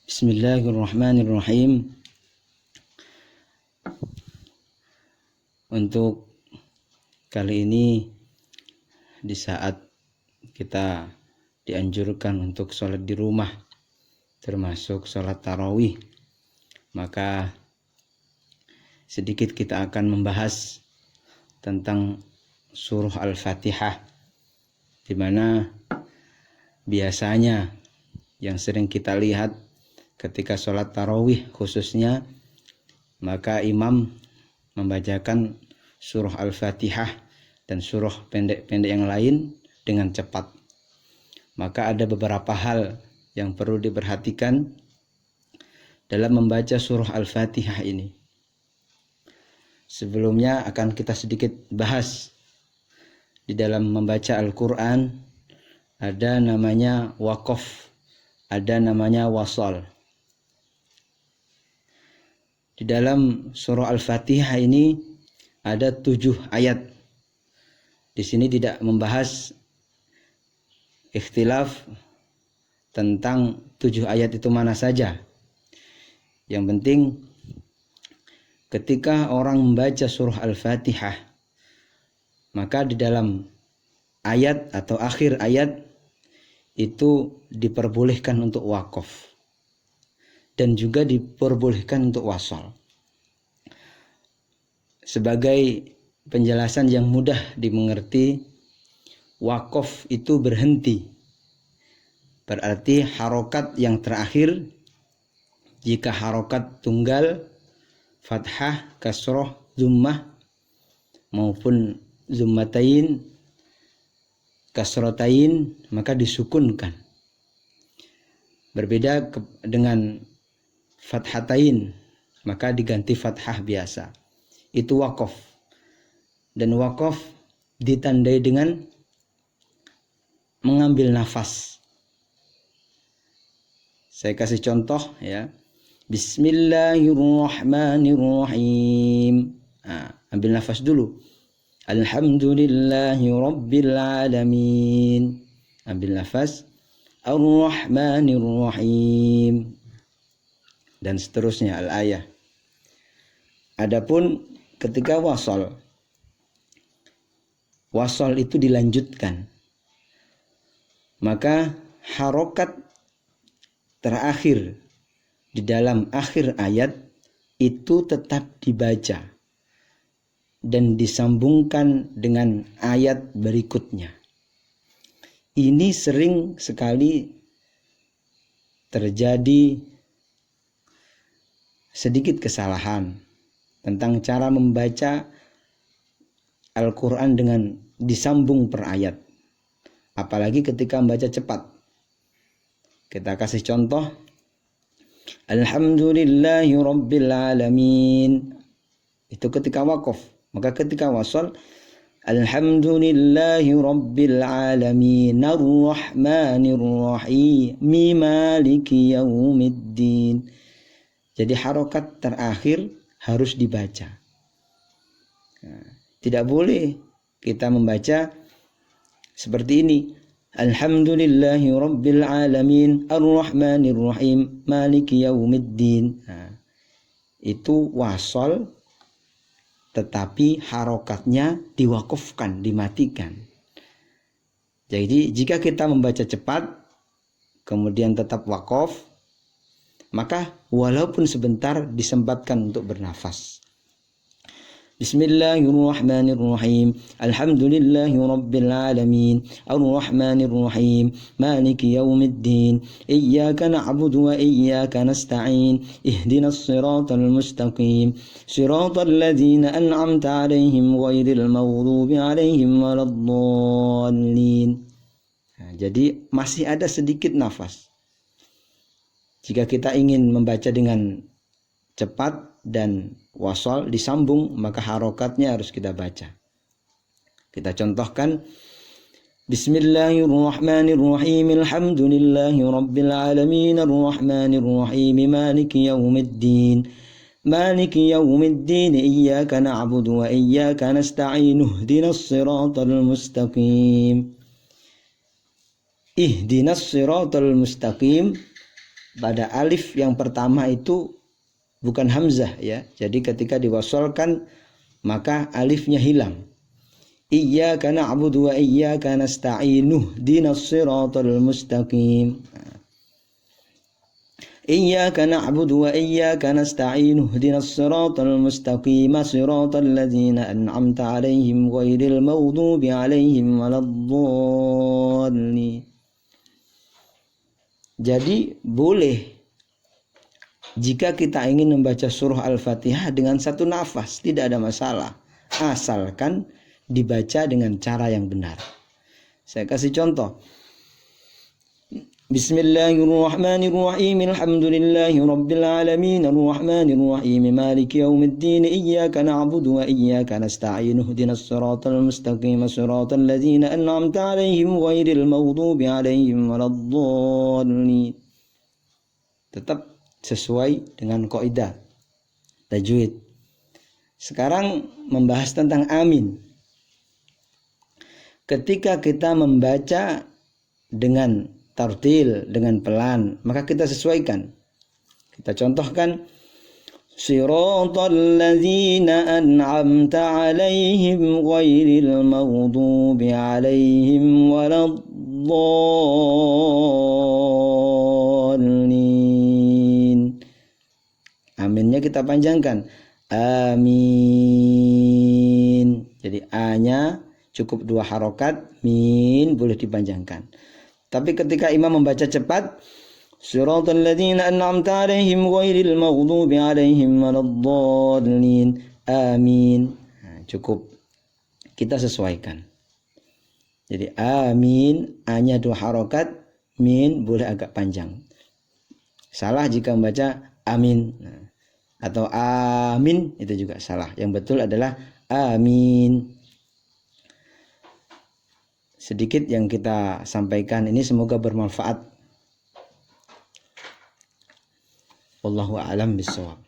Bismillahirrahmanirrahim. Untuk kali ini, di saat kita dianjurkan untuk sholat di rumah, termasuk sholat tarawih, maka sedikit kita akan membahas tentang surah Al-Fatihah, di mana biasanya yang sering kita lihat ketika sholat tarawih khususnya, maka imam membacakan surah Al-Fatihah dan surah pendek-pendek yang lain dengan cepat. Maka ada beberapa hal yang perlu diperhatikan dalam membaca surah Al-Fatihah ini. Sebelumnya akan kita sedikit bahas, di dalam membaca Al-Quran ada namanya waqaf, ada namanya wasal. Di dalam surah Al-Fatihah ini ada 7 ayat. Di sini tidak membahas ikhtilaf tentang 7 ayat itu mana saja. Yang penting ketika orang membaca surah Al-Fatihah, maka di dalam ayat atau akhir ayat itu diperbolehkan untuk waqaf dan juga diperbolehkan untuk wasal. Sebagai penjelasan yang mudah dimengerti, waqaf itu berhenti. Berarti harokat yang terakhir, jika harokat tunggal, fathah, kasroh, zummah, maupun zummatain, kasrotain, maka disukunkan. Berbeda dengan fathatain, maka diganti fathah biasa. Itu waqaf. Dan waqaf ditandai dengan mengambil nafas. Saya kasih contoh ya. Bismillahirrahmanirrahim. Ambil nafas dulu. Alhamdulillahi rabbil alamin. Ambil nafas. Ar-Rahmanir-Rahim, dan seterusnya al-ayah. Adapun ketika wasal itu dilanjutkan, maka harokat terakhir di dalam akhir ayat itu tetap dibaca dan disambungkan dengan ayat berikutnya. Ini sering sekali terjadi sedikit kesalahan tentang cara membaca Al-Quran dengan disambung per ayat. Apalagi ketika membaca cepat. Kita kasih contoh. Alhamdulillahi rabbil alamin. Itu ketika waqaf. Maka ketika wasal, Alhamdulillahi rabbil alamin ar-rahmanir rahim maliki yaumiddin. Jadi harokat terakhir harus dibaca. Tidak boleh kita membaca seperti ini. Alhamdulillahi rabbil alamin ar-rahmanir rahim maliki yaumiddin. Itu wasal, tetapi harokatnya diwakafkan, dimatikan. Jadi jika kita membaca cepat kemudian tetap wakaf, maka walaupun sebentar disempatkan untuk bernafas. Bismillahirrahmanirrahim. Alhamdulillahi rabbil alamin ar-rahmanir rahim maliki yaumiddin iyyaka na'budu wa iyyaka nasta'in ihdinas siratal mustaqim siratal ladzina an'amta 'alaihim ghairil maghdubi 'alaihim waladdallin. Jadi masih ada sedikit nafas. Jika kita ingin membaca dengan cepat dan wasal disambung, maka harokatnya harus kita baca. Kita contohkan. Bismillahirrahmanirrahim. Alhamdulillahi rabbil alamin ar-rahmanir rahim maliki yaumiddin. Maliki yaumiddin iyyaka na'budu wa iyyaka nasta'in ihdinas siratal mustaqim. Ihdinas siratal mustaqim pada alif yang pertama itu bukan hamzah ya. Jadi ketika diwasolkan maka alifnya hilang. Iyyaka na'budu wa iyyaka nasta'in ihdinas siratal mustaqim. Iyyaka na'budu wa iyyaka nasta'in ihdinas siratal mustaqim siratal ladzina an'amta 'alaihim ghairil maghdubi 'alaihim waladdallin. Jadi boleh jika kita ingin membaca surah Al-Fatihah dengan satu nafas, tidak ada masalah, asalkan dibaca dengan cara yang benar. Saya kasih contoh. Bismillahirrahmanirrahim. Alhamdulillahi rabbil alamin arrahmanir rahim maliki yaumiddin iyyaka na'budu wa iyyaka nasta'in ihdinas siratal mustaqim siratal ladzina an'amta 'alaihim ghairil maghdubi 'alaihim waladdallin. Tetap sesuai dengan kaidah tajwid. Sekarang membahas tentang amin. Ketika kita membaca dengan tartil, dengan pelan, maka kita sesuaikan. Kita contohkan siratal ladzina an'amta 'alaihim ghairil maghdubi 'alaihim waladdallin. Aminnya kita panjangkan. Amin. Jadi A-nya cukup 2 harokat, min boleh dipanjangkan. Tapi ketika imam membaca cepat, siratal ladzina an'amta 'alaihim ghairil maghdubi 'alaihim waladdallin. Amin. Nah, cukup. Kita sesuaikan. Jadi amin, A-nya 2 harokat, min boleh agak panjang. Salah jika membaca amin. Nah, atau amin itu juga salah. Yang betul adalah amin. Sedikit yang kita sampaikan ini semoga bermanfaat. Wallahu a'lam bishawab.